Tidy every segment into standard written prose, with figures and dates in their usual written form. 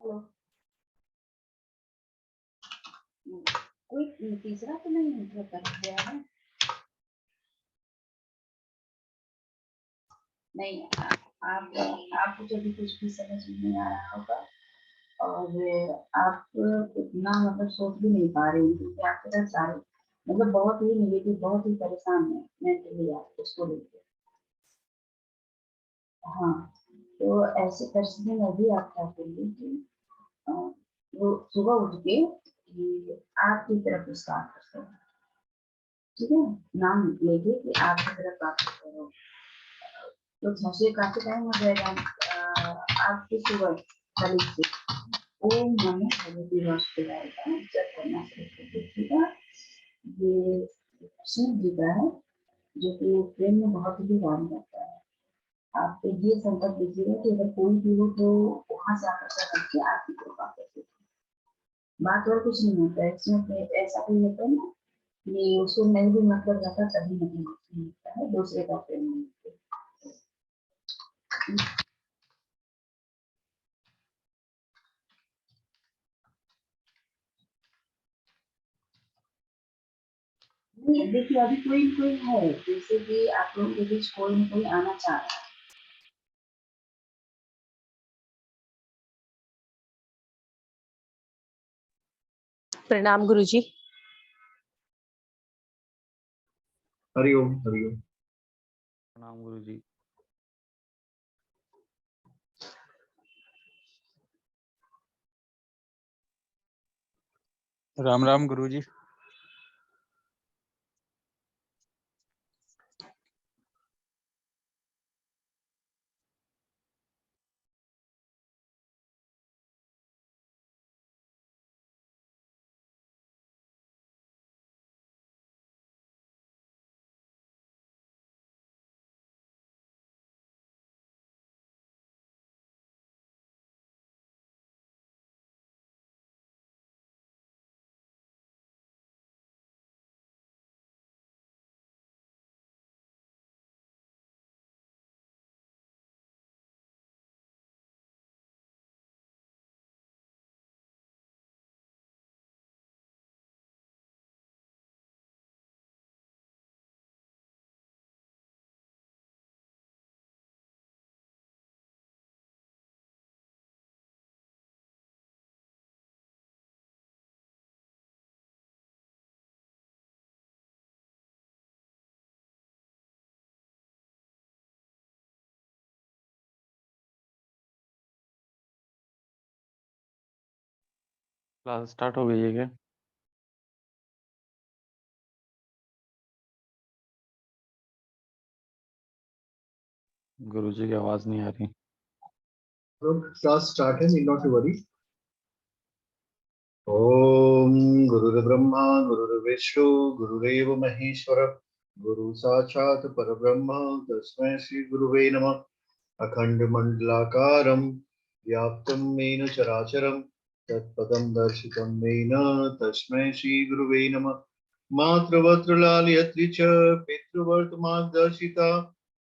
Hello. कोई तीसरा तो नहीं इंटर कर दिया है? नहीं, आपको तो अभी कुछ भी समझ में नहीं आ रहा होगा और आप इतना मतलब सोच भी नहीं पा रहे हैं क्योंकि आपके साथ सारे मतलब बहुत ही निगेटिव, बहुत ही परेशान है मेंटली आप उसको लेके। हाँ, तो ऐसी परिस्थिति में भी आप क्या करिए कि अ, वो सुबह उठ के कि आपकी तरफ स्टार्ट करते हैं, ठीक है? नाम लेके कि आपकी तरफ बात करो, तो मुझे काफी टाइम हो जाएगा। आपकी सुबह करीब से ओम नमो भगवते वासुदेवाय का जप करना शुरू कर दीजिएगा। ये शिव जी का है जो कि प्रेम में बहुत ही वाण करता है। आप ये संकल्प लीजिएगा कि अगर कोई भी हो तो वहां से आकर करके आपकी कृपा कर देगा। बात और कुछ नहीं होता है इसमें, ऐसा कोई होता है ना कि उसको नहीं भी मतलब रहता तभी नहीं होता है, दूसरे का प्रेम नहीं होता। नहीं, देखिए अभी कोई कोई है जैसे कि आप लोगों के बीच कोई न कोई आना चाह रहा है। प्रणाम गुरुजी। हरिओम हरिओम। प्रणाम गुरुजी। राम राम गुरुजी। क्लास स्टार्ट हो गई है क्या? गुरुजी की आवाज नहीं आ रही। क्लास स्टार्ट है, नीड नॉट टू वरी। ओम गुरुर्ब्रह्मा गुरुर्विष्णु गुरुरेव महेश्वर गुरु साक्षात् परब्रह्म तस्मै श्री गुरुवे नमः। अखंड मंडलाकारं व्याप्तं येन चराचरं तत्पदं दर्शितं येन तस्मै श्री गुरुवे नमः। मातृवत्त्रलालयत्री च पितृवर्तमार्गदर्शिता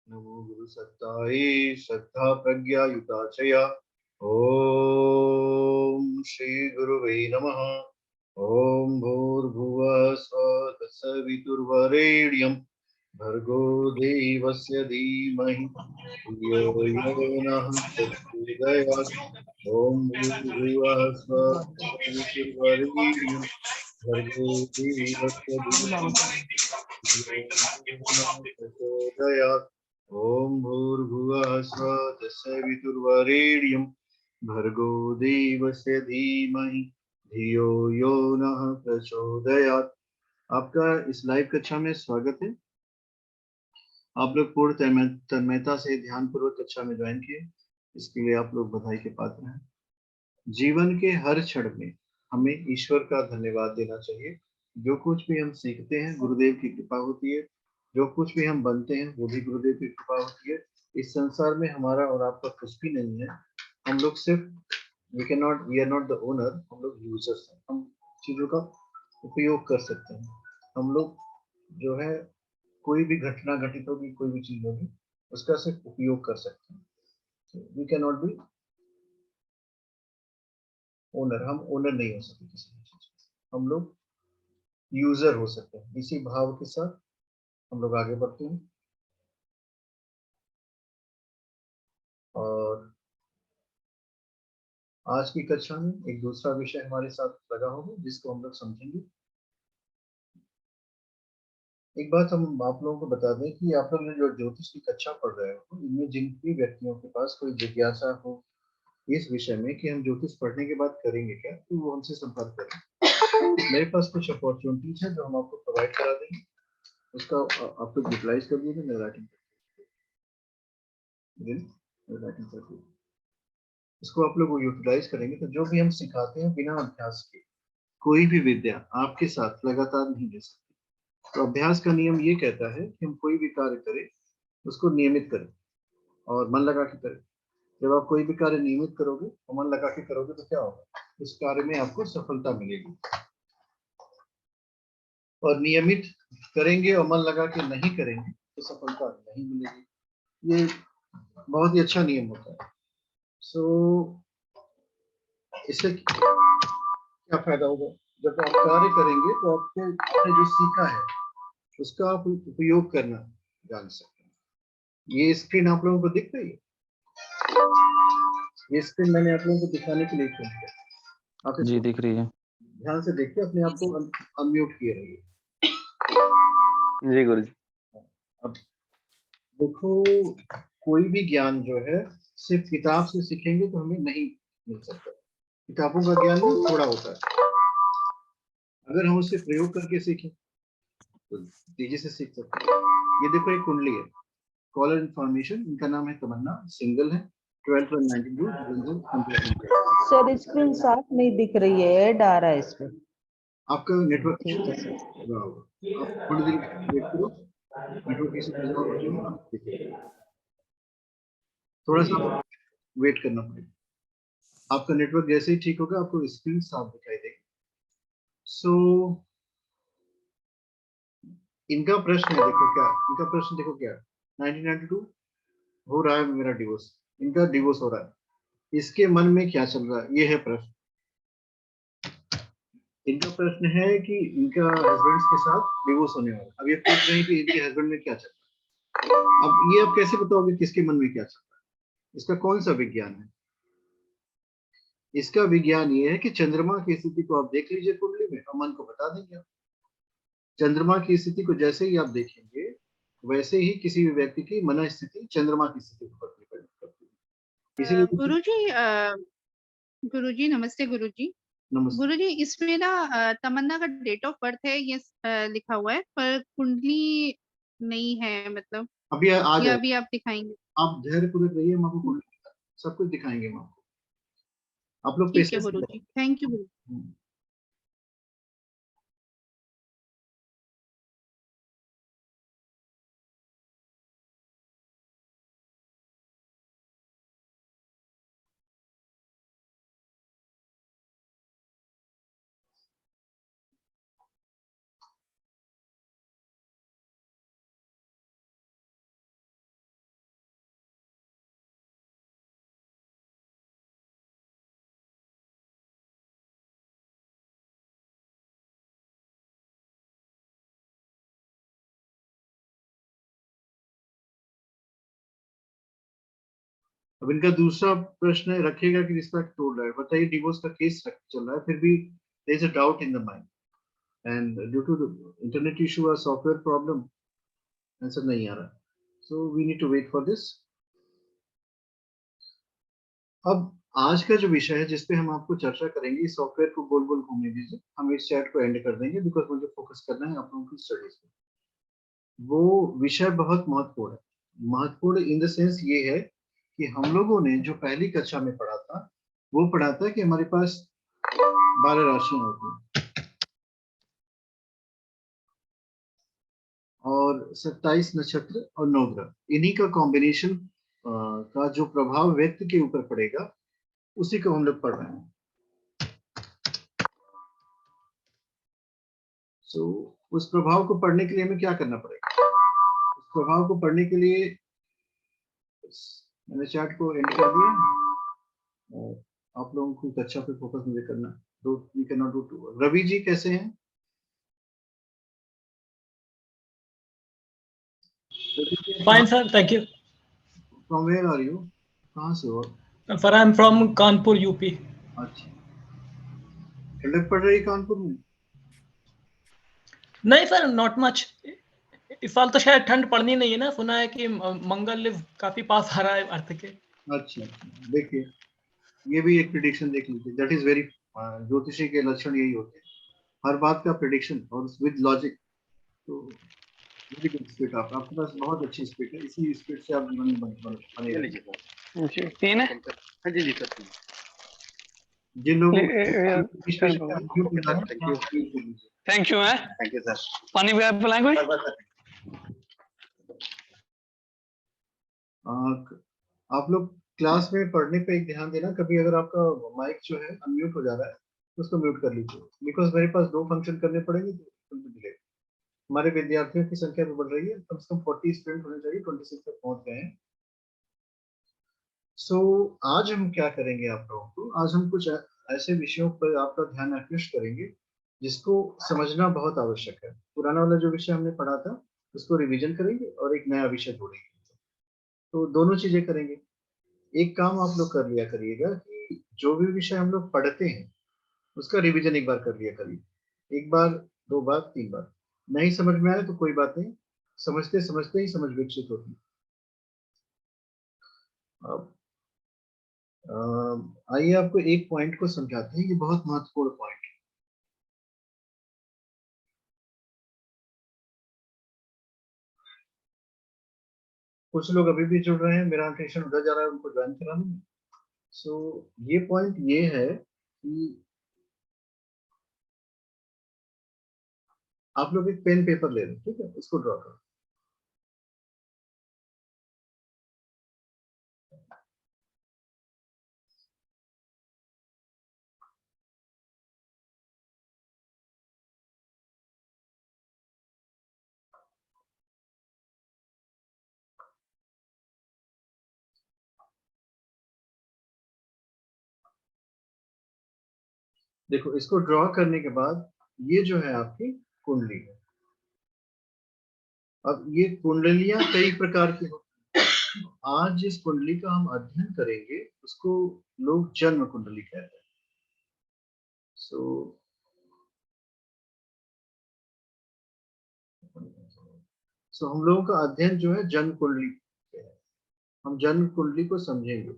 नमो गुरुसत्ताये श्रद्धा प्रज्ञायुता च या। ओम श्री गुरुवे नमः। ओम भूर्भुवः स्वः तत्सवितुर्वरेण्यं भर्गो देवस्य धीमहि धियो यो नः प्रचोदयात्। ओम भूर्भुवः स्वः तत्सवितुर्वरेण्यं भर्गो देवस्य धीमहि धियो यो नः प्रचोदयात्। ओम भूर्भुवः स्वः तत्सवितुर्वरेण्यं भर्गो देवस्य धीमहि धियो यो नः प्रचोदयात्। आपका इस लाइव कक्षा में स्वागत है। आप लोग पूर्ण तन्मयता से ध्यान पूर्वक कक्षा में ज्वाइन किए, इसके लिए आप लोग बधाई के पात्र हैं। जीवन के हर क्षण में हमें ईश्वर का धन्यवाद देना चाहिए। जो कुछ भी हम सीखते हैं गुरुदेव की कृपा होती है, जो कुछ भी हम बनते हैं वो भी गुरुदेव की कृपा होती है। इस संसार में हमारा और आपका कुछ भी नहीं है। हम लोग सिर्फ we are not the owner, हम लोग यूजर्स हैं। हम चीजों का उपयोग कर सकते हैं। हम लोग जो है कोई भी घटना घटित होगी, कोई भी चीज होगी, उसका सिर्फ उपयोग कर सकते हैं। We can not be owner, हम ओनर नहीं हो सकते किसी भी चीज के। हम लोग यूजर हो सकते हैं। इसी भाव के साथ हम लोग आगे बढ़ते हैं। और आज की कक्षा में एक दूसरा विषय हमारे साथ लगा होगा जिसको हम लोग समझेंगे। एक बात हम आप लोगों को बता दें कि आप लोग जो ज्योतिष की कक्षा पढ़ रहे हो, इनमें जिन भी व्यक्तियों के पास कोई जिज्ञासा हो इस विषय में कि हम ज्योतिष पढ़ने के बाद करेंगे क्या, तो वो हमसे संपर्क करें। मेरे पास कुछ अपॉर्चुनिटीज है जो हम आपको प्रोवाइड करा देंगे, उसका आप लोग यूटिलाइज कर दीजिए। मैं राइटिंग कर इसको आप लोग यूटिलाइज करेंगे तो जो भी हम सिखाते हैं बिना अभ्यास के कोई भी विद्या आपके साथ लगातार नहीं ले सकती। तो अभ्यास का नियम ये कहता है कि हम कोई भी कार्य करें उसको नियमित करें और मन लगा के करें। जब आप कोई भी कार्य नियमित करोगे और मन लगा के करोगे तो क्या होगा, उस कार्य में आपको सफलता मिलेगी। और नियमित करेंगे और मन लगा के नहीं करेंगे तो सफलता नहीं मिलेगी। ये बहुत ही अच्छा नियम होता है। सो इससे क्या फायदा होगा, जब आप कार्य करेंगे तो आपने जो सीखा है उसका आप उपयोग करना जान सकते हैं। ये स्क्रीन आप लोगों को दिख रही है? ये स्क्रीन मैंने आप लोगों को दिखाने के लिए खोली है। आप जी इसको दिख रही है। ध्यान से देखिए, अपने आप को अनम्यूट किए रहिए। जी गुरुजी। अब देखो, कोई भी ज्ञान जो है सिर्फ किताब से सीखेंगे तो हमें नहीं मिल सकता। किताबों का ज्ञान भी थोड़ा होता है, अगर हम उसे प्रयोग करके सीखें तो तेजी से सीख सकते हैं। ये देखो एक कुंडली है, कॉलर इन्फॉर्मेशन, इनका नाम है तमन्ना, सिंगल है, 12/92 सर स्क्रीन साफ नहीं दिख रही है, ऐड आ रहा है इसमें। आपका नेटवर्क ठीक है सर। आप थोड़ी देर वेट करो, नेटवर्क इशू रिजॉल्व हो जाएगा, आप देखिए। थोड़ा सा वेट करना पड़ेगा। आपका नेटवर्क जैसे ही ठीक होगा आपको स्क्रीन साफ दिखाई देगी। सो इनका प्रश्न है, देखो क्या इनका प्रश्न, देखो क्या 1992 हो रहा है मेरा डिवोर्स, इनका डिवोर्स हो रहा है, इसके मन में क्या चल रहा है, ये है प्रश्न। इनका प्रश्न है कि इनका हस्बैंड के साथ डिवोर्स होने वाला है। अब ये पूछ रहे हैं कि इनके हस्बैंड में क्या चल रहा है। अब ये आप कैसे बताओगे किसके मन में क्या चल रहा है? इसका कौन सा विज्ञान है? इसका विज्ञान ये है कि चंद्रमा की स्थिति को आप देख लीजिए कुंडली में और मन को बता देंगे आप। चंद्रमा की स्थिति को जैसे ही आप देखेंगे वैसे ही किसी भी व्यक्ति की मन स्थिति चंद्रमा की स्थिति पर डिपेंड करती है। इसीलिए गुरुजी नमस्ते गुरुजी। नमस्ते। गुरुजी इसमें ना तमन्ना का डेट ऑफ बर्थ है ये लिखा हुआ है, पर कुंडली नहीं है, मतलब अभी आ ये जाए, अभी आप दिखाएंगे? आप धैर्य पूर्वक रहिए, हम आपको कुंडली सब कुछ दिखाएंगे हम आपको। आप लोग ठीक है पेशेंस गुरुजी, थैंक यू। अब इनका दूसरा प्रश्न है, रखेगा कि रिस्पेक्ट तोड़ रहा है, बताइए डिवोर्स का केस चल रहा है फिर भी there is a doubt in the mind and due to the internet issue और सॉफ्टवेयर प्रॉब्लम आंसर नहीं आ रहा। So we need to wait for this. अब आज का जो विषय है जिसपे हम आपको चर्चा करेंगे, इस सॉफ्टवेयर को गोल गोल घूमने दीजिए, हम इस चैट को एंड कर देंगे बिकॉज मुझे फोकस करना है आप लोगों की स्टडीज पे। वो विषय बहुत महत्वपूर्ण है। महत्वपूर्ण इन द सेंस ये है कि हम लोगों ने जो पहली कक्षा में पढ़ा था वो पढ़ा था कि हमारे पास 12 राशियां होती हैं और 27 नक्षत्र और 9 ग्रह, इन्हीं का कॉम्बिनेशन का जो प्रभाव व्यक्ति के ऊपर पड़ेगा उसी को हम लोग पढ़ रहे हैं। सो उस प्रभाव को पढ़ने के लिए हमें क्या करना पड़ेगा? उस प्रभाव को पढ़ने के लिए मैंने चार्ट को एंड कर दिया और आप आप लोगों को कक्षा पे फोकस मुझे करना, though we can not do too. Ravi ji कैसे हैं? Fine, sir. Thank you. From where are you? कहाँ से हो? Sir, I'm from Kanpur, UP. अच्छा, ठंडक पड़ रही है कानपुर में? नहीं सर, नॉट मच। इस साल तो शायद ठंड पड़नी नहीं है ना, सुना है कि मंगल काफी पास आ रहा है अर्थ के। अच्छा, देखिए ये भी एक प्रिडिक्शन देख लीजिए, दैट इज वेरी, ज्योतिषी के लक्षण यही होते हैं, हर बात का प्रिडिक्शन और विद लॉजिक। तो वेरी गुड स्पीड, आपके पास बहुत अच्छी स्पीड है, इसी स्पीड से आप जीवन में बने ये रहिए। लीजिए सर। जी, 3 है। हाँ जी जी सर, 3। जिन लोगों ये- को स्पेशल का unmute मिला है, Thank you. आप mute कर लीजिए। थैंक यू है। Thank you sir. पानी भी पिलाएं कोई? आप लोग क्लास में पढ़ने पे एक ध्यान देना, कभी अगर आपका माइक जो है अनम्यूट हो जा रहा है तो उसको म्यूट कर लीजिए, बिकॉज मेरे पास 2 फंक्शन करने पड़ेंगे तो डिले। हमारे विद्यार्थियों की संख्या भी बढ़ रही है, कम से कम 40 स्टूडेंट होने चाहिए, 26 तक पहुंच गए हैं। सो आज हम क्या करेंगे आप लोगों को, आज हम कुछ ऐसे विषयों पर आपका ध्यान आकृष्ट करेंगे जिसको समझना बहुत आवश्यक है। पुराना वाला जो विषय हमने पढ़ा था उसको रिवीजन करेंगे और एक नया विषय जोड़ेंगे, तो दोनों चीजें करेंगे। एक काम आप लोग कर लिया करिएगा कि जो भी विषय हम लोग पढ़ते हैं उसका रिवीजन एक बार कर लिया करिए, 1 बार 2 बार 3 बार। नहीं समझ में आए तो कोई बात नहीं, समझते समझते ही समझ विकसित होती है। अब आइए आपको एक पॉइंट को समझाते हैं, ये बहुत महत्वपूर्ण पॉइंट है। कुछ लोग अभी भी जुड़ रहे हैं, मेरा अटेंशन उधर जा रहा है, उनको ज्वाइन करा लूँ। सो ये पॉइंट ये है कि आप लोग एक पेन पेपर ले लें, ठीक है, इसको ड्रॉ करो। देखो, इसको ड्रॉ करने के बाद ये जो है आपकी कुंडली है। अब ये कुंडलियां कई प्रकार की होती हैं। आज जिस कुंडली का हम अध्ययन करेंगे उसको लोग जन्म कुंडली कहते हैं। सो हम लोगों का अध्ययन जो है जन्म कुंडली पे है, हम जन्म कुंडली को समझेंगे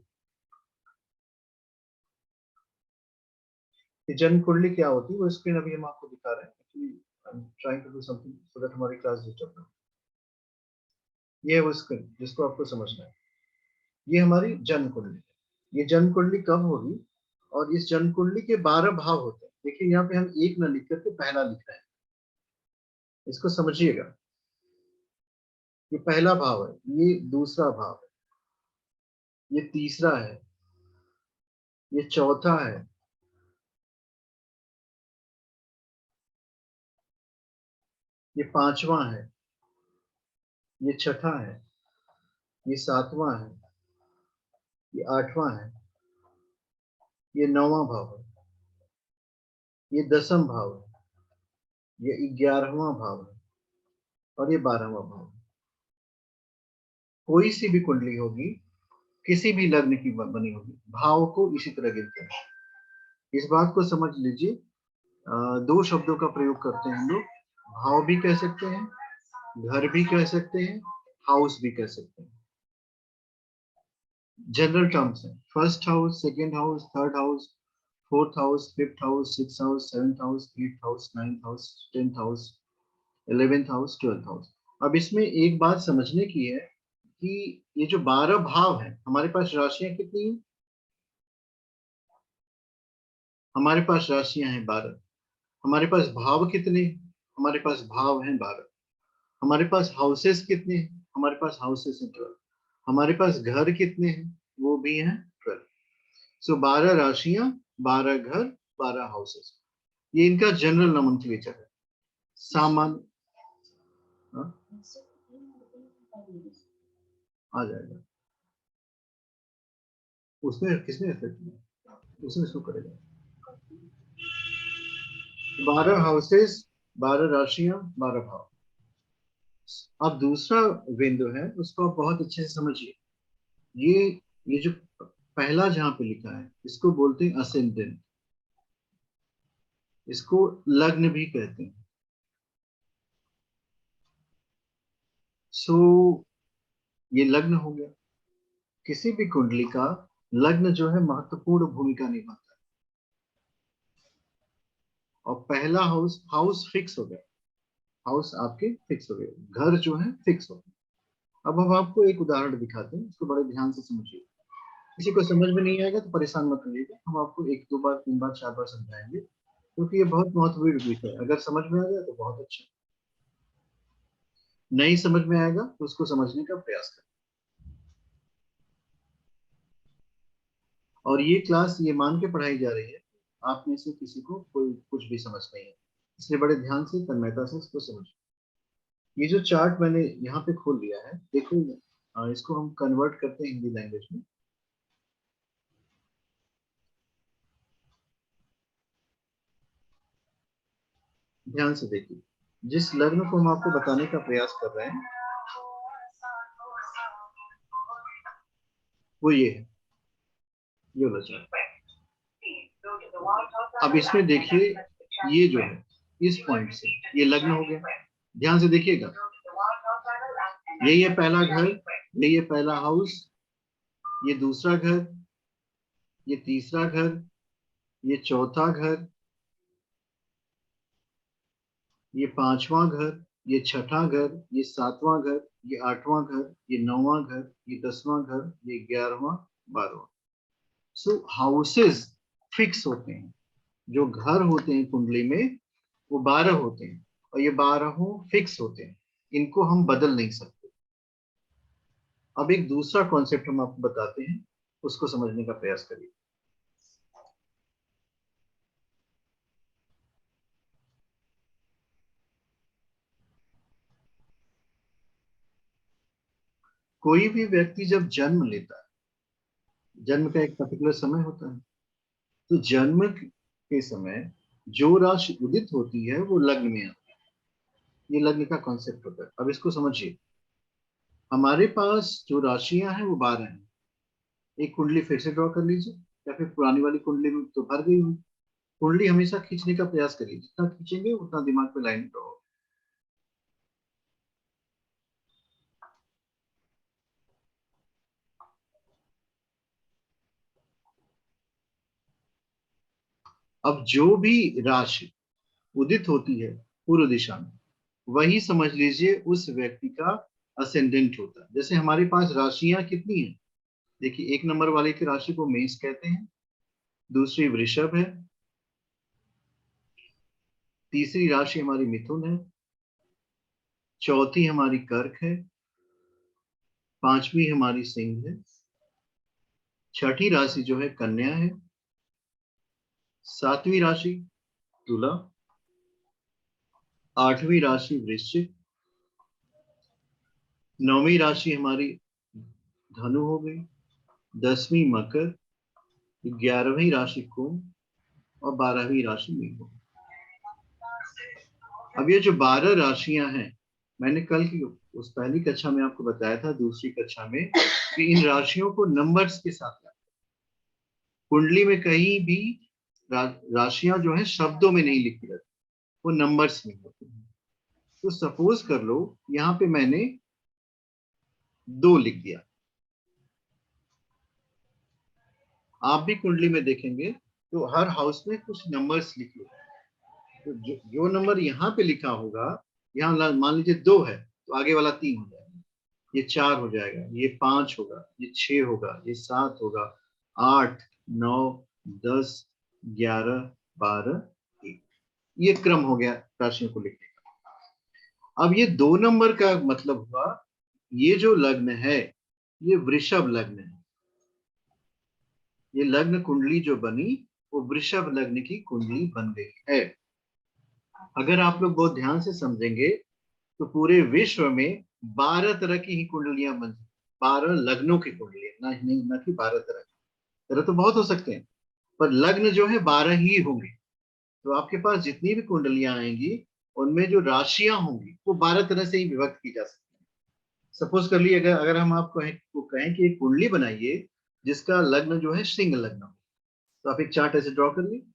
कि जन्म कुंडली क्या होती है। वो स्क्रीन अभी हम आपको दिखा रहे हैं, actually I am trying to do something so that हमारी क्लास डिस्टर्ब ना। ये है वो स्क्रीन जिसको आपको समझना है, ये हमारी जन्म कुंडली है। ये जन्म कुंडली कब होगी, और इस जन्म कुंडली के 12 भाव होते हैं। देखिए यहाँ पे हम एक न लिख करके पहला लिख रहे हैं, इसको समझिएगा। ये पहला भाव है, ये दूसरा भाव है, ये तीसरा है, ये चौथा है, ये पांचवा है, ये छठा है, ये सातवां है, ये आठवां है, ये नौवां भाव है, ये 10वां भाव है, ये 11वां भाव है, और ये 12वां भाव है। कोई सी भी कुंडली होगी, किसी भी लग्न की बनी होगी, भाव को इसी तरह गिनते हैं। इस बात को समझ लीजिए। 2 शब्दों का प्रयोग करते हैं हम लोग, भाव भी कह सकते हैं, घर भी कह सकते हैं, हाउस भी कह सकते हैं। जनरल टर्म्स हैं, first house, second house, third house, fourth house, fifth house, sixth house, seventh house, eighth house, ninth house, 10th house, 11th house, 12th house. अब इसमें एक बात समझने की है कि ये जो 12 भाव हैं, हमारे पास राशियां कितनी हैं? हमारे पास राशियां हैं 12। हमारे पास भाव कितने? हमारे पास भाव हैं 12। हमारे पास हाउसेस कितने हैं? हमारे पास हाउसेस हैं 12। हमारे पास घर कितने हैं? वो भी हैं 12। सो 12 राशियां, 12 घर, 12 हाउसेस, ये इनका जनरल नोमेनक्लेचर है। सामान्य आ जाएगा, उसमें किसने इफेक्ट किया? उसमें इसको करेगा। 12 हाउसेस, 12 राशियां, 12 भाव। अब दूसरा बिंदु है, उसको आप बहुत अच्छे से समझिए। ये जो पहला जहां पे लिखा है, इसको बोलते हैं असेंडेंट, इसको लग्न भी कहते हैं। सो ये लग्न हो गया। किसी भी कुंडली का लग्न जो है महत्वपूर्ण भूमिका निभाता है। और पहला हाउस फिक्स हो गया, हाउस आपके फिक्स हो गए, घर जो है फिक्स हो गए। अब हम आपको एक उदाहरण दिखाते हैं, इसको बड़े ध्यान से समझिए। किसी को समझ में नहीं आएगा तो परेशान मत करिएगा, हम आपको 1-2 बार 3 बार 4 बार समझाएंगे, क्योंकि ये बहुत महत्वपूर्ण विषय है। अगर समझ में आ गया तो बहुत अच्छा, नहीं समझ में आएगा तो उसको समझने का प्रयास करें। और ये क्लास ये मान के पढ़ाई जा रही है आप में से किसी को कोई कुछ भी समझ नहीं है, इसलिए बड़े ध्यान से तन्मयता से इसको समझिए। ये जो चार्ट मैंने यहाँ पे खोल लिया है, देखो इसको हम कन्वर्ट करते हैं हिंदी लैंग्वेज में। ध्यान से देखिए, जिस लग्न को हम आपको बताने का प्रयास कर रहे हैं वो ये है, ये वाला चार्ट। अब इसमें देखिए, ये जो है इस पॉइंट से ये लग्न हो गया। ध्यान से देखिएगा, यही है पहला घर, यही है पहला हाउस, ये दूसरा घर, ये तीसरा घर, ये चौथा घर, ये पांचवा घर, ये छठा घर, ये सातवां घर, ये आठवां घर, ये नौवां घर, ये 10वां घर, ये 11वां, 12वां। सो हाउसेस फिक्स होते हैं, जो घर होते हैं कुंडली में वो 12 होते हैं, और ये 12 फिक्स होते हैं, इनको हम बदल नहीं सकते। अब एक दूसरा कॉन्सेप्ट हम आपको बताते हैं, उसको समझने का प्रयास करिए। कोई भी व्यक्ति जब जन्म लेता है, जन्म का एक पर्टिकुलर समय होता है, तो जन्म के समय जो राशि उदित होती है वो लग्न में आती है। ये लग्न का कॉन्सेप्ट होता है। अब इसको समझिए, हमारे पास जो राशियां हैं वो 12 हैं। एक कुंडली फिर से ड्रॉ कर लीजिए, या फिर पुरानी वाली कुंडली में तो भर गई हुई। कुंडली हमेशा खींचने का प्रयास करिए, जितना खींचेंगे उतना दिमाग पे लाइन ड्रॉ होगा। अब जो भी राशि उदित होती है पूर्व दिशा में, वही समझ लीजिए उस व्यक्ति का असेंडेंट होता है। जैसे हमारे पास राशियां कितनी हैं, देखिए 1 नंबर वाले की राशि को मेष कहते हैं, दूसरी वृषभ है, तीसरी राशि हमारी मिथुन है, चौथी हमारी कर्क है, पांचवी हमारी सिंह है, छठी राशि जो है कन्या है, सातवीं राशि तुला, आठवीं राशि वृश्चिक, नौवीं राशि हमारी धनु हो गई, 10वीं मकर, 11वीं राशि कुंभ, और 12वीं राशि मीन हो गई। अब ये जो 12 राशियां हैं, मैंने कल की उस पहली कक्षा में आपको बताया था, दूसरी कक्षा में, कि इन राशियों को नंबर्स के साथ रखा। कुंडली में कहीं भी राशियां जो है शब्दों में नहीं लिखी रहती, वो नंबर्स में होती हैं। तो सपोज कर लो यहाँ पे मैंने 2 लिख दिया, आप भी कुंडली में देखेंगे तो हर हाउस में कुछ नंबर्स लिखे होते हैं। तो जो नंबर यहाँ पे लिखा होगा, यहाँ मान लीजिए 2 है तो आगे वाला 3 हो जाएगा, ये 4 हो जाएगा, ये 5 होगा, ये 6 होगा, ये 7 होगा, 8, 9, 10, 11, 12, 1। ये क्रम हो गया राशियों को लिखने का। अब ये 2 नंबर का मतलब हुआ, ये जो लग्न है ये वृषभ लग्न है। ये लग्न कुंडली जो बनी वो वृषभ लग्न की कुंडली बन गई है। अगर आप लोग बहुत ध्यान से समझेंगे तो पूरे विश्व में 12 तरह की ही कुंडलियां बन, 12 लग्नों की कुंडलियां, ना कि 12 तरह तो बहुत हो सकते हैं, पर लग्न जो है 12 ही होंगे। तो आपके पास जितनी भी कुंडलियां आएंगी उनमें जो राशियां होंगी वो 12 तरह से ही विभक्त की जा सकती है। सपोज कर ली अगर अगर हम आपको कहें कि एक कुंडली बनाइए जिसका लग्न जो है सिंह लग्न हो, तो आप एक चार्ट ऐसे ड्रॉ कर ली।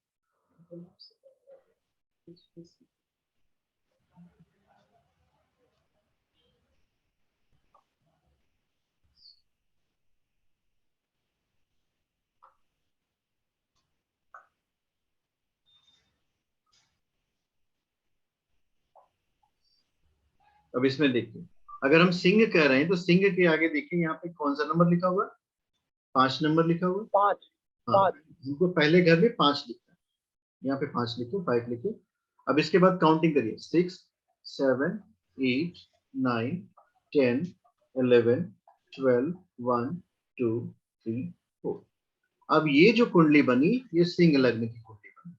अब इसमें देखिए, अगर हम सिंह कह रहे हैं तो सिंह के आगे देखिए यहाँ पे कौन सा नंबर लिखा हुआ है? 5 नंबर लिखा हुआ है। 5 हाँ, हमको पहले घर में 5 लिखना है, यहाँ पे 5 लिखे, 5 लिखे। अब इसके बाद काउंटिंग करिए, 6 7 8 9 10 11 12 1 2 3 4। अब ये जो कुंडली बनी ये सिंह लग्न की कुंडली बनी।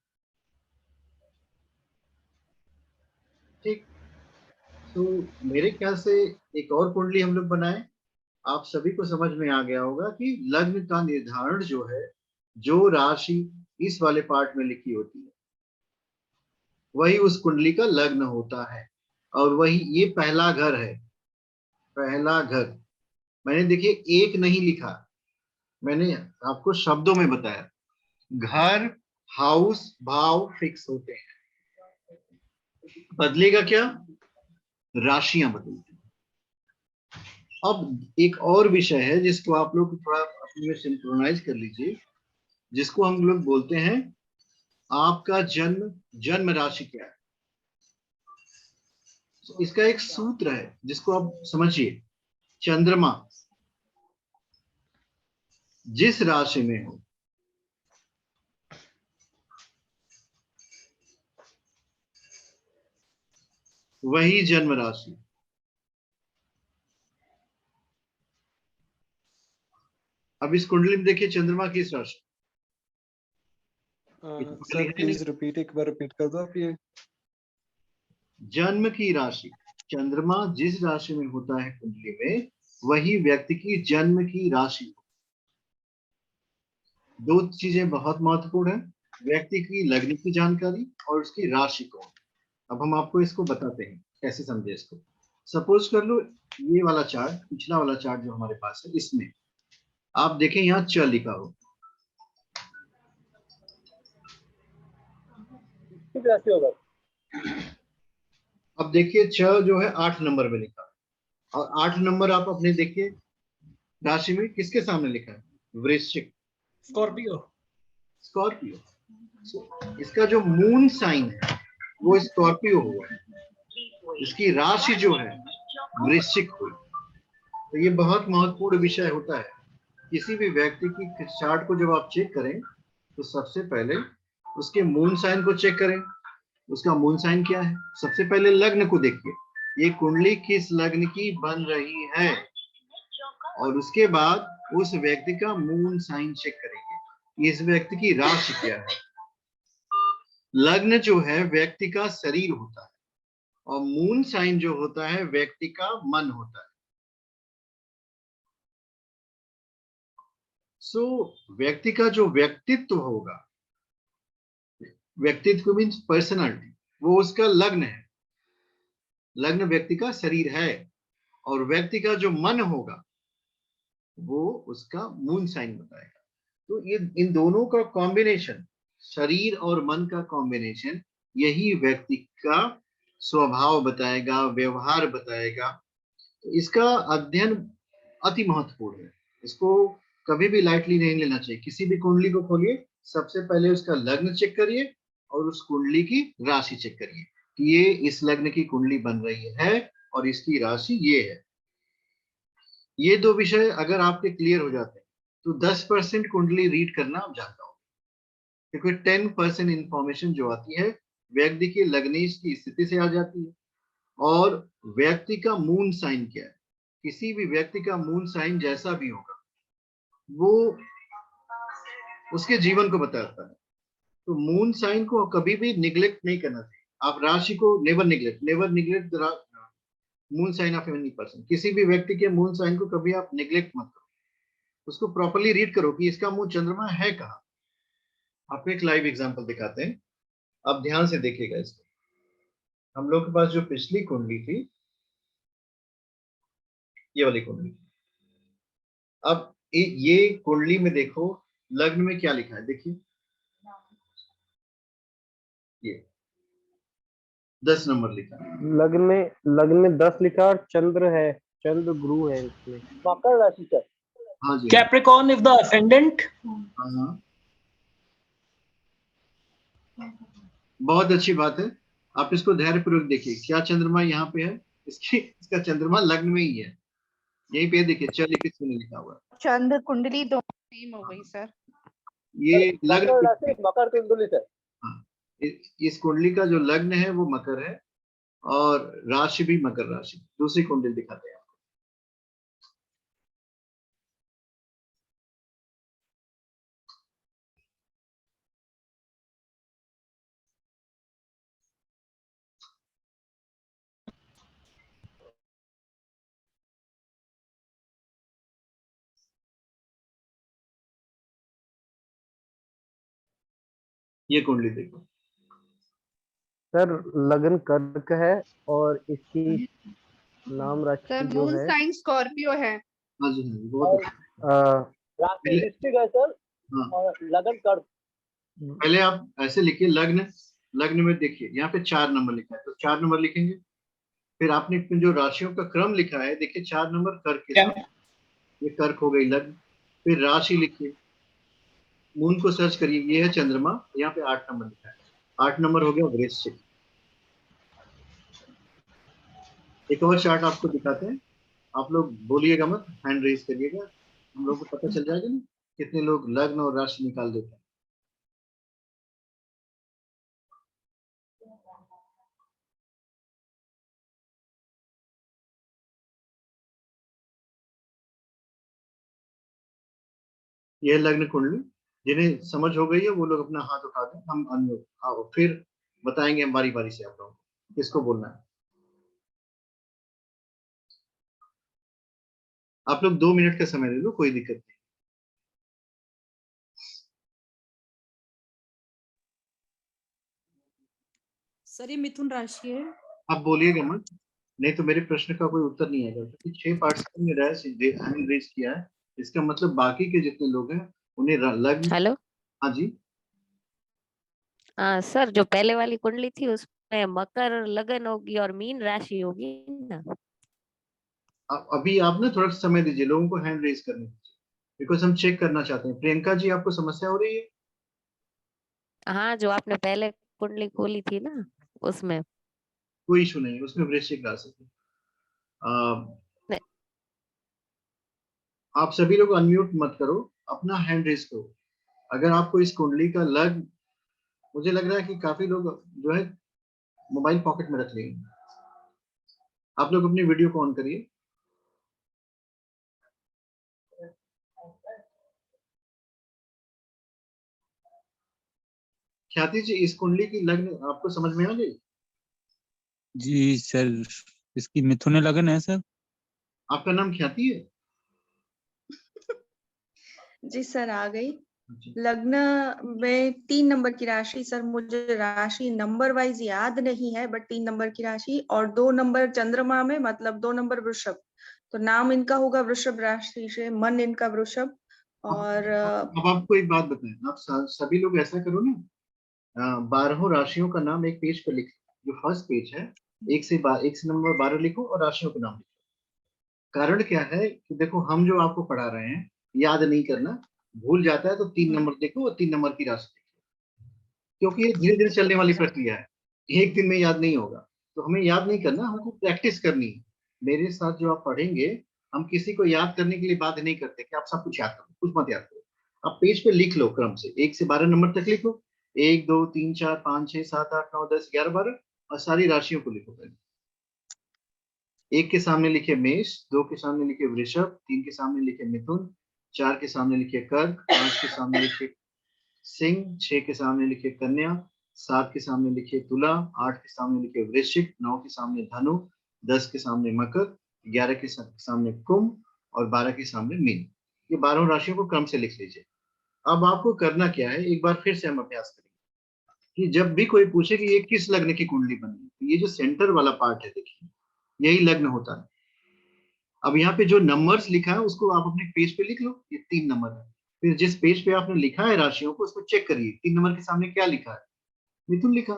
ठीक, तो मेरे ख्याल से एक और कुंडली हम लोग बनाए, आप सभी को समझ में आ गया होगा कि लग्न का निर्धारण जो है, जो राशि इस वाले पार्ट में लिखी होती है वही उस कुंडली का लग्न होता है। और वही ये पहला घर है, पहला घर। मैंने देखिए एक नहीं लिखा, मैंने आपको शब्दों में बताया। घर, हाउस, भाव फिक्स होते हैं, बदलेगा क्या? राशियां बदलती हैं। अब एक और विषय है जिसको आप लोग थोड़ा अपने में सिंक्रोनाइज कर लीजिए, जिसको हम लोग बोलते हैं आपका जन्म राशि क्या है। तो इसका एक सूत्र है जिसको आप समझिए। चंद्रमा जिस राशि में हो वही जन्म राशि। अब इस कुंडली में देखिए चंद्रमा किस राशि? सर प्लीज रिपीट, एक बार रिपीट कर दो आप ये। जन्म की राशि, चंद्रमा जिस राशि में होता है कुंडली में वही व्यक्ति की जन्म की राशि। दो चीजें बहुत महत्वपूर्ण है, व्यक्ति की लग्न की जानकारी और उसकी राशि को। अब हम आपको इसको बताते हैं कैसे समझे इसको। सपोज कर लो ये वाला चार्ट, पिछला वाला चार्ट जो हमारे पास है, इसमें आप देखें यहाँ च लिखा हो। अब देखिए च जो है 8 नंबर में लिखा है, और 8 नंबर आप अपने देखिए राशि में किसके सामने लिखा है? वृश्चिक, स्कॉर्पियो। स्कॉर्पियो। इसका जो मून साइन है वो स्कॉर्पियो हुआ है, इसकी राशि जो है वृश्चिक हुई। तो ये बहुत महत्वपूर्ण विषय होता है। किसी भी व्यक्ति की चार्ट को जब आप चेक करें तो सबसे पहले उसके मून साइन को चेक करें। उसका मून साइन क्या है? सबसे पहले लग्न को देखिए, ये कुंडली किस लग्न की बन रही है, और उसके बाद उस व्यक्ति का मून साइन चेक करेंगे, इस व्यक्ति की राशि क्या है। लग्न जो है व्यक्ति का शरीर होता है और मून साइन जो होता है व्यक्ति का मन होता है। सो व्यक्ति का जो व्यक्तित्व होगा, व्यक्तित्व मीन्स पर्सनालिटी, वो उसका लग्न है। लग्न व्यक्ति का शरीर है और व्यक्ति का जो मन होगा वो उसका मून साइन बताएगा। तो ये इन दोनों का कॉम्बिनेशन, शरीर और मन का कॉम्बिनेशन, यही व्यक्ति का स्वभाव बताएगा, व्यवहार बताएगा। तो इसका अध्ययन अति महत्वपूर्ण है, इसको कभी भी लाइटली नहीं लेना चाहिए। किसी भी कुंडली को खोलिए, सबसे पहले उसका लग्न चेक करिए और उस कुंडली की राशि चेक करिए कि ये इस लग्न की कुंडली बन रही है और इसकी राशि ये है। ये दो विषय अगर आपके क्लियर हो जाते हैं तो 10% कुंडली रीड करना आप जानता हो, क्योंकि 10% इंफॉर्मेशन जो आती है व्यक्ति के लग्नेश की स्थिति से आ जाती है। और व्यक्ति का मून साइन क्या है, किसी भी व्यक्ति का मून साइन जैसा भी होगा वो उसके जीवन को बताता है। तो मून साइन को कभी भी निग्लेक्ट नहीं करना चाहिए। आप राशि को never neglect moon sign of any person. किसी भी व्यक्ति के मून साइन को कभी आप निग्लेक्ट मत करो, उसको प्रॉपर्ली रीड करो कि इसका मून चंद्रमा है कहाँ। आपको एक लाइव एग्जांपल दिखाते हैं, आप ध्यान से देखिएगा इसको। हम लोग के पास जो पिछली कुंडली थी, ये वाली कुंडली, अब ये कुंडली में देखो लग्न में क्या लिखा है, देखिए ये 10 नंबर लिखा है। लग्न में 10 लिखा और चंद्र है, चंद्र गुरु है इसमें। मकर राशि का। हाँ जी, कैप्रिकॉर्न इफ द असेंडेंट। हाँ हाँ, बहुत अच्छी बात है। आप इसको धैर्यपूर्वक देखिए, क्या चंद्रमा यहाँ पे है, इसका चंद्रमा लग्न में ही है, यहीं पे देखिए, चल किसी ने लिखा हुआ है। चंद्र कुंडली दोनों सेम हो गई सर। ये लग्न मकर राशि मकर कुंडली है। हाँ, इस कुंडली का जो लग्न है वो मकर है और राशि भी मकर राशि। दूसरी कुंडली दिखाते हैं आपको। ये कुंडली देखो, सर लग्न कर्क है और इसकी नाम राशि सर जो मून है साइन स्कॉर्पियो है। हाँ जी, हाँ जी, बहुत अच्छा। राशि वृश्चिक है सर हाँ, और लग्न कर्क। पहले आप ऐसे लिखिए, लग्न में देखिए यहाँ पे 4 नंबर लिखा है, तो 4 नंबर लिखेंगे। फिर आपने जो राशियों का क्रम लिखा है, देखिए 4 नंबर कर्क के साथ, ये कर्क हो गई लग्न। फिर राशि लिखिए, मून को सर्च करिए, ये है चंद्रमा, यहाँ पे 8 नंबर लिखा है, 8 नंबर हो गया वृश्चिक। एक और चार्ट आपको दिखाते हैं, आप लोग बोलिएगा मत, हैंड रेज करिएगा, हम लोग को पता चल जाएगा ना कितने लोग लग्न और राशि निकाल देते हैं। यह लग्न कुंडली, जिन्हें समझ हो गई है वो लोग अपना हाथ उठा दें, हम अन्य फिर बताएंगे हम बारी बारी से आप लोगों को किसको बोलना है। आप लोग 2 मिनट का समय ले लो, कोई दिक्कत नहीं। सर ये मिथुन राशि है। आप बोलिएगा मत, नहीं तो मेरे प्रश्न का कोई उत्तर नहीं आएगा, क्योंकि 6 पार्टिसिपेंट ने हैंड रेज किया है, इसका मतलब बाकी के जितने लोग हैं उन्हें लग्न। हेलो। हाँ जी, सर जो पहले वाली कुंडली थी उसमें मकर लगन होगी और मीन राशि होगी ना। अभी आप ना थोड़ा सा समय दीजिए लोगों को हैंड रेज करने दीजिए, बिकॉज हम चेक करना चाहते हैं। प्रियंका जी, आपको समस्या हो रही है? हाँ, जो आपने पहले कुंडली खोली थी ना उसमें। कोई इशू नहीं, उसमें वृश्चिक राशि थी। नहीं। आप सभी लोग अनम्यूट मत करो, अपना हैंड रेज करो। अगर आपको इस कुंडली का मुझे लग रहा है कि काफी लोग जो है मोबाइल पॉकेट में रख लेंगे। आप लोग अपनी वीडियो को ऑन करिए। ख्याति जी, इस कुंडली की लग्न आपको समझ में आ गई? जी सर, इसकी मिथुन लगन है सर। आपका नाम ख्याति है? जी सर, आ गई। लग्न में 3 नंबर की राशि, सर मुझे राशि नंबर वाइज याद नहीं है, बट 3 नंबर की राशि और 2 नंबर चंद्रमा में, मतलब 2 नंबर वृषभ। तो नाम इनका होगा वृषभ राशि से, मन इनका वृषभ। और अब आपको एक बात बताएं, आप सभी लोग ऐसा करो ना, 12 राशियों का नाम एक पेज पर लिख, जो फर्स्ट पेज है, 1 से नंबर 12 लिखो और राशियों के नाम लिखो। कारण क्या है कि देखो, हम जो आपको पढ़ा रहे हैं, याद नहीं करना, भूल जाता है तो 3 नंबर देखो और 3 नंबर की राशि देखो, क्योंकि ये धीरे धीरे चलने वाली प्रक्रिया है, एक दिन में याद नहीं होगा। तो हमें याद नहीं करना, हमको प्रैक्टिस करनी है। मेरे साथ जो आप पढ़ेंगे, हम किसी को याद करने के लिए बाध्य नहीं करते कि आप सब कुछ याद करो, कुछ मत याद करो। आप पेज पे लिख लो क्रम से, 1 से 12 नंबर तक लिखो, 1 2 3 4 5 6 7 8 9 10 11 12 और सारी राशियों को लिखो पहले। 1 के सामने लिखे मेष, 2 के सामने लिखे वृषभ, 3 के सामने लिखे मिथुन, 4 के सामने लिखे कर्क, 5 के सामने लिखे सिंह, 6 के सामने लिखे कन्या, 7 के सामने लिखे तुला, 8 के सामने लिखे वृश्चिक, 9 के सामने धनु, 10 के सामने मकर, 11 के सामने कुंभ और 12 के सामने मीन। ये 12 राशियों को क्रम से लिख लीजिए। अब आपको करना क्या है, एक बार फिर से हम अभ्यास करेंगे कि जब भी कोई पूछे कि ये किस लग्न की कुंडली बनी है, तो ये जो सेंटर वाला पार्ट है देखिए, यही लग्न होता है। अब यहाँ पे जो नंबर्स लिखा है उसको आप अपने पेज पे लिख लो, ये 3 नंबर है। फिर जिस पेज पे आपने लिखा है राशियों को, उसको चेक करिए 3 नंबर के सामने क्या लिखा है। मिथुन लिखा,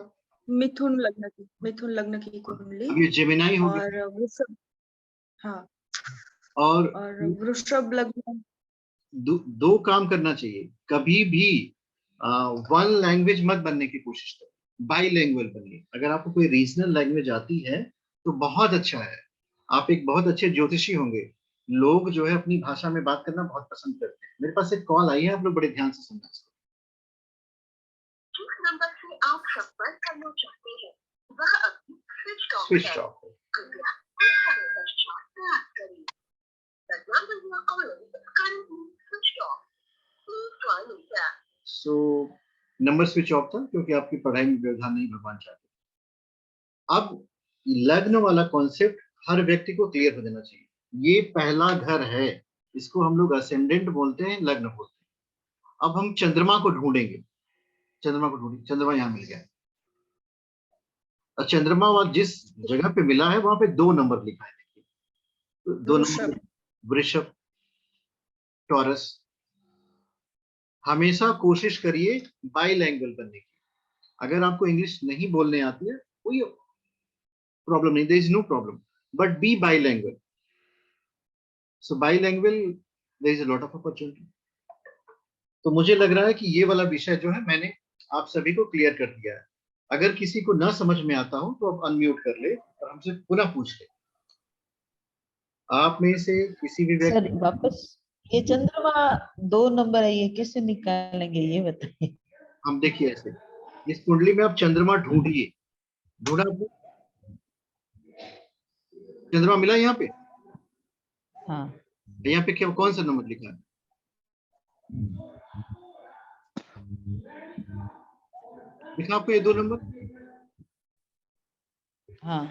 मिथुन लग्न की कुंडली अब ये जेमिनाई हो गया, और वृषभ, हाँ, और वृषभ लग्न। दो काम करना चाहिए, कभी भी वन लैंग्वेज मत बनने की कोशिश करो, बाई लैंग्वेज बनिए। अगर आपको कोई रीजनल लैंग्वेज आती है तो बहुत अच्छा है, आप एक बहुत अच्छे ज्योतिषी होंगे। लोग जो है अपनी भाषा में बात करना बहुत पसंद करते हैं। मेरे पास एक कॉल आई है, आप लोग बड़े ध्यान से सुनना इसको। जिस नंबर से आप संपर्क करना चाहते हैं वह अभी स्विच ऑफ है, कृपया कुछ समय पश्चात प्रयास करें। The number you are calling is currently switched off. Please try later. So, number switch off था क्योंकि आपकी पढ़ाई में व्यवधान नहीं भगवान चाहते। अब लग्न वाला कॉन्सेप्ट हर व्यक्ति को क्लियर हो जाना चाहिए। ये पहला घर है, इसको हम लोग असेंडेंट बोलते हैं, लग्न बोलते हैं। अब हम चंद्रमा को ढूंढेंगे, चंद्रमा यहाँ मिल गया। और चंद्रमा वहां जिस जगह पे मिला है वहां पे 2 नंबर लिखा है, देखिए तो 2 नंबर, वृषभ, टॉरस। हमेशा कोशिश करिए बाईलैंग्वेज बनने की। अगर आपको इंग्लिश नहीं बोलने आती है कोई प्रॉब्लम नहीं, there is no problem, but be bilingual. So bilingual there is a lot of opportunity. तो मुझे लग रहा है कि ये वाला विषय जो है मैंने आप सभी को क्लियर कर दिया है। अगर किसी को ना समझ में आता हो तो आप अनम्यूट कर ले और हमसे पुनः पूछ ले। आप में से किसी भी सर व्यक्ति, वापस ये चंद्रमा 2 नंबर है, ये कैसे निकालेंगे ये बताइए। हम देखिए ऐसे इस कुंडली में आप चंद्रमा ढूंढिए, ढूंढा आपने? चंद्रमा मिला यहाँ पे? हाँ, यहाँ पे क्या कौन सा नंबर लिखा है? लिखा आपको ये 2 नंबर? हाँ,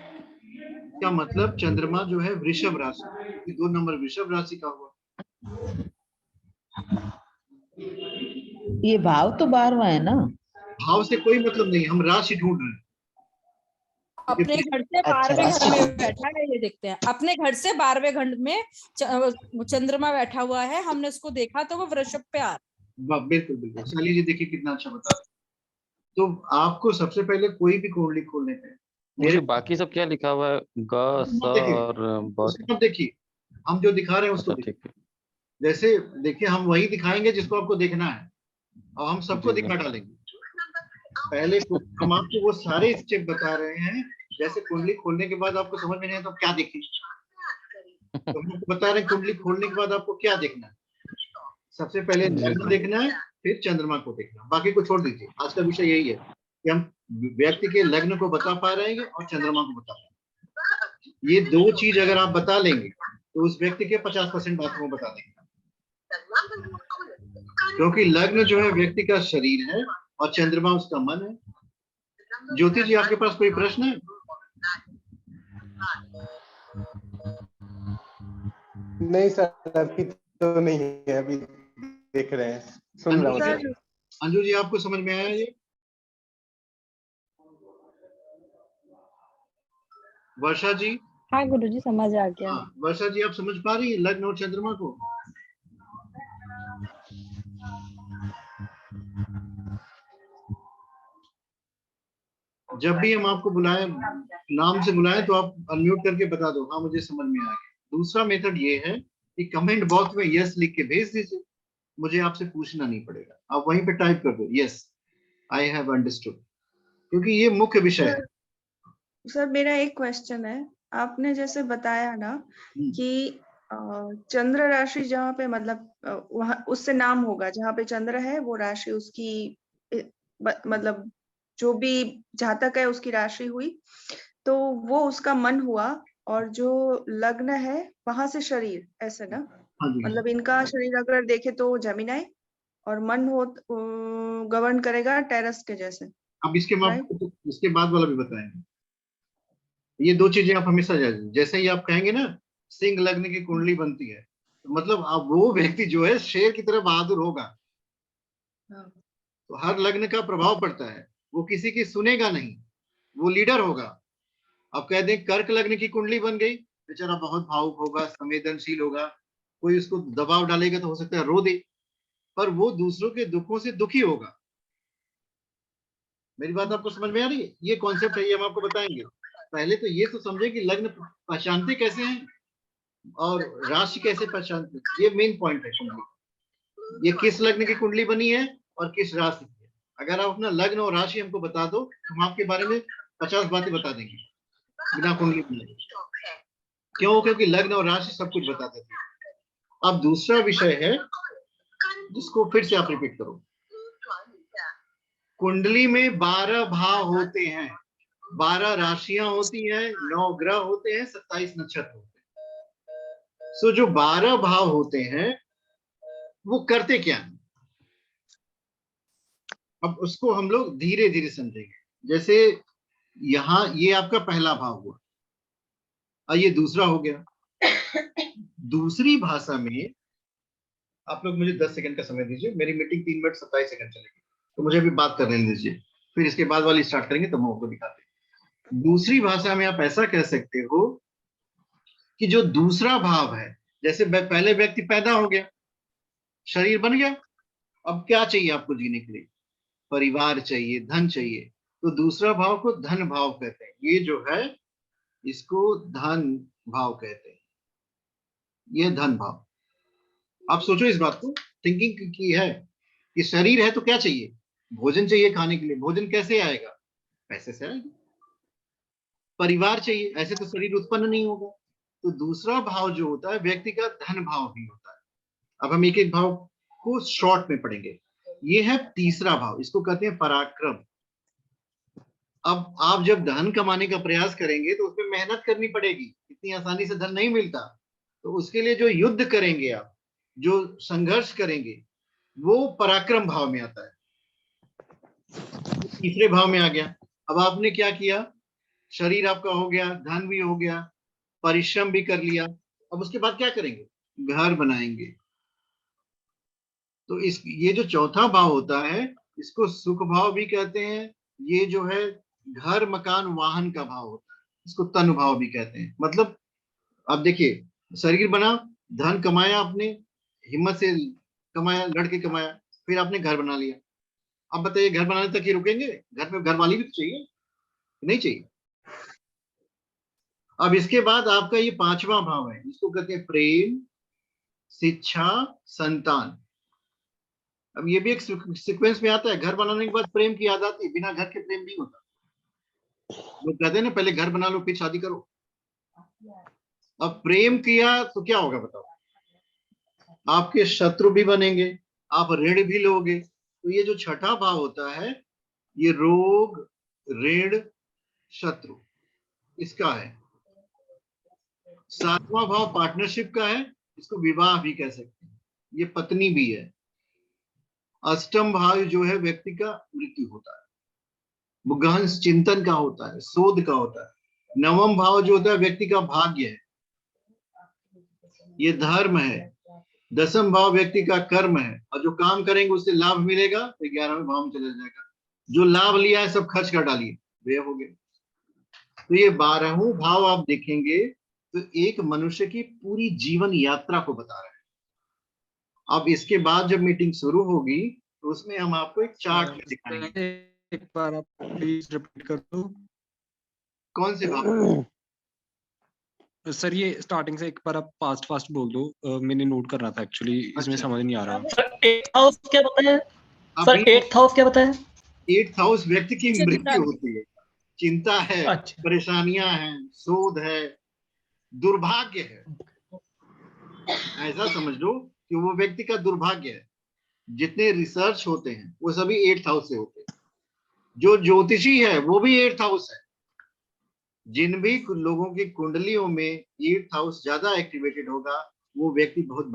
क्या मतलब चंद्रमा जो है वृषभ राशि, ये 2 नंबर वृषभ राशि का हुआ। ये भाव तो 12वां है ना। भाव से कोई मतलब नहीं, हम राशि ढूंढ रहे हैं। अपने घर से 12वें घर में बैठा है, ये देखते हैं। अपने घर से 12वें घर में चंद्रमा बैठा हुआ है, हमने उसको देखा तो वो वृषभ पे आ रहा। बिल्कुल बिल्कुल, साली जी देखिए कितना अच्छा बता रहे। तो आपको सबसे पहले कोई भी कुंडली खोलने पे मेरे बाकी सब क्या लिखा हुआ है, ग स और देखिए हम जो दिखा रहे हैं उसको देखिए। जैसे देखिए हम वही दिखाएंगे जिसको आपको देखना है और हम सबको दिखा डालेंगे। पहले हम आपको वो सारे स्टेप बता रहे हैं, जैसे कुंडली खोलने के बाद आपको समझ में नहीं आया तो क्या देखें, तो हम आपको बता रहे हैं कुंडली खोलने के बाद आपको क्या देखना है। सबसे पहले लग्न देखना है, फिर चंद्रमा को देखना, बाकी को छोड़ दीजिए। आज का विषय यही है कि हम व्यक्ति के लग्न को बता पा रहे हैं और चंद्रमा को बता पा रहे हैं। ये 2 चीज अगर आप बता लेंगे तो उस व्यक्ति के 50% बातों को बता देंगे, क्योंकि लग्न जो है व्यक्ति का शरीर है और चंद्रमा उसका मन है। ज्योति जी आपके पास कोई प्रश्न है? नहीं सर, अभी तो नहीं है, अभी देख रहे हैं, सुन रहा हूँ। अंजू जी आपको समझ में आया ये? वर्षा जी? हाँ गुरुजी समझ आ गया। वर्षा जी आप समझ पा रही है लग्न और चंद्रमा को? जब भी हम आपको बुलाएं, नाम से बुलाएं, तो आप अनम्यूट करके बता दो हाँ मुझे समझ में आ गया। दूसरा मेथड ये है कि कमेंट बॉक्स में यस लिख के भेज दीजिए, मुझे आपसे पूछना नहीं पड़ेगा, आप वहीं पे टाइप कर दो यस आई हैव अंडरस्टूड, क्योंकि ये मुख्य विषय है। सर मेरा एक क्वेश्चन है, आपने जैसे बताया ना कि चंद्र राशि जहाँ पे मतलब वहां उससे नाम होगा, जहाँ पे चंद्र है वो राशि उसकी मतलब जो भी जातक है उसकी राशि हुई तो वो उसका मन हुआ, और जो लग्न है वहां से शरीर, ऐसे ना? मतलब इनका शरीर अगर देखे तो जेमिनी और मन हो गवर्न करेगा टेरस के जैसे। अब इसके बाद वाला भी बताएंगे। ये 2 चीजें आप हमेशा जैसे ही आप कहेंगे ना सिंह लग्न की कुंडली बनती है, तो मतलब अब वो व्यक्ति जो है शेर की तरह बहादुर होगा, तो हर लग्न का प्रभाव पड़ता है, वो किसी की सुनेगा नहीं, वो लीडर होगा। अब कह दें कर्क लग्न की कुंडली बन गई, बेचारा बहुत भावुक होगा, संवेदनशील होगा, कोई उसको दबाव डालेगा तो हो सकता है रो दे, पर वो दूसरों के दुखों से दुखी होगा। मेरी बात आपको समझ में आ रही है? ये कॉन्सेप्ट है, ये हम आपको बताएंगे। पहले तो ये तो समझे कि लग्न पहचानते कैसे हैं और राशि कैसे पहचानते, ये मेन पॉइंट है कुंडली। ये किस लग्न की कुंडली बनी है और किस राशि की है। अगर आप अपना लग्न और राशि हमको बता दो तो हम आपके बारे में 50 बातें बता देंगे बिना कुंडली बनाए। क्यों? क्योंकि लग्न और राशि सब कुछ बता देते हैं। अब दूसरा विषय है जिसको फिर से आप रिपीट करो। कुंडली में 12 भाव होते हैं, 12 राशियां होती हैं, 9 ग्रह होते हैं, 27 नक्षत्र होते हैं। सो जो 12 भाव होते हैं वो करते क्या है, अब उसको हम लोग धीरे धीरे समझेंगे। जैसे यहाँ ये आपका पहला भाव हुआ और ये दूसरा हो गया। दूसरी भाषा में आप लोग मुझे 10 सेकंड का समय दीजिए, मेरी मीटिंग 3 मिनट 27 सेकंड चलेगी, तो मुझे अभी बात करने दीजिए, फिर इसके बाद वाली स्टार्ट करेंगे तो मैं आपको दिखाते हैं। दूसरी भाषा में आप ऐसा कह सकते हो कि जो दूसरा भाव है, जैसे पहले व्यक्ति पैदा हो गया, शरीर बन गया, अब क्या चाहिए आपको जीने के लिए? परिवार चाहिए, धन चाहिए, तो दूसरा भाव को धन भाव कहते हैं। ये जो है इसको धन भाव कहते हैं, ये धन भाव। आप सोचो इस बात को, थिंकिंग की है कि शरीर है तो क्या चाहिए? भोजन चाहिए खाने के लिए, भोजन कैसे आएगा? पैसे से आएगा। परिवार चाहिए, ऐसे तो शरीर उत्पन्न नहीं होगा। तो दूसरा भाव जो होता है व्यक्ति का धन भाव भी होता है। अब हम एक एक भाव को शॉर्ट में पढ़ेंगे। ये है तीसरा भाव, इसको कहते हैं पराक्रम। अब आप जब धन कमाने का प्रयास करेंगे तो उसमें मेहनत करनी पड़ेगी, इतनी आसानी से धन नहीं मिलता। तो उसके लिए जो युद्ध करेंगे आप, जो संघर्ष करेंगे, वो पराक्रम भाव में आता है। तीसरे भाव में आ गया। अब आपने क्या किया? शरीर आपका हो गया, धन भी हो गया, परिश्रम भी कर लिया, अब उसके बाद क्या करेंगे? घर बनाएंगे। तो ये जो चौथा भाव होता है इसको सुख भाव भी कहते हैं। ये जो है घर मकान वाहन का भाव होता है, इसको तन भाव भी कहते हैं। मतलब अब देखिए, शरीर बना, धन कमाया, आपने हिम्मत से कमाया, लड़के कमाया, फिर आपने घर बना लिया। अब बताइए घर बनाने तक ही रुकेंगे? घर में घर वाली भी तो चाहिए, नहीं चाहिए? अब इसके बाद आपका ये पांचवा भाव है, इसको कहते हैं प्रेम, शिक्षा, संतान। अब ये भी एक सीक्वेंस में आता है। घर बनाने के बाद प्रेम की याद आती है, बिना घर के प्रेम नहीं होता। लोग कहते हैं ना पहले घर बना लो फिर शादी करो। अब प्रेम किया तो क्या होगा बताओ? आपके शत्रु भी बनेंगे, आप ऋण भी लोगे। तो ये जो छठा भाव होता है ये रोग, ऋण, शत्रु, इसका है। सातवां भाव पार्टनरशिप का है, इसको विवाह भी कह सकते हैं, ये पत्नी भी है। अष्टम भाव जो है व्यक्ति का मृत्यु होता है, वो गहन चिंतन का होता है, शोध का होता है। नवम भाव जो होता है व्यक्ति का भाग्य है, ये धर्म है। दसम भाव व्यक्ति का कर्म है, और जो काम करेंगे उससे लाभ मिलेगा तो 11वें भाव में चला जाएगा। जो लाभ लिया है सब खर्च कर डालिए, व्यय हो गया। तो ये 12वां भाव आप देखेंगे तो एक मनुष्य की पूरी जीवन यात्रा को बता रहा है। अब इसके बाद जब मीटिंग शुरू होगी तो उसमें हम आपको एक चार्ट दिखाएंगे। एक बार आप प्लीज रिपीट कर दो। कौन से भाव? सर ये स्टार्टिंग से एक बार आप फास्ट बोल दो, मैंने नोट करना था एक्चुअली, इसमें समझ नहीं आ रहा। सर 8th हाउस क्या बताया? सर 8th हाउस क्या बताया? 8th हाउस व्यक्ति की मृत्यु होती है, चिंता है, परेशानियां हैं, शोध है, दुर्भाग्य है। ऐसा समझ लो कि वो व्यक्ति का दुर्भाग्य है। जितने रिसर्च होते हैं वो सभी 8th हाउस से होते हैं। जो ज्योतिषी है वो भी 8th हाउस है। जिन भी लोगों की कुंडलियों में 8th हाउस ज्यादा एक्टिवेटेड होगा वो व्यक्ति बहुत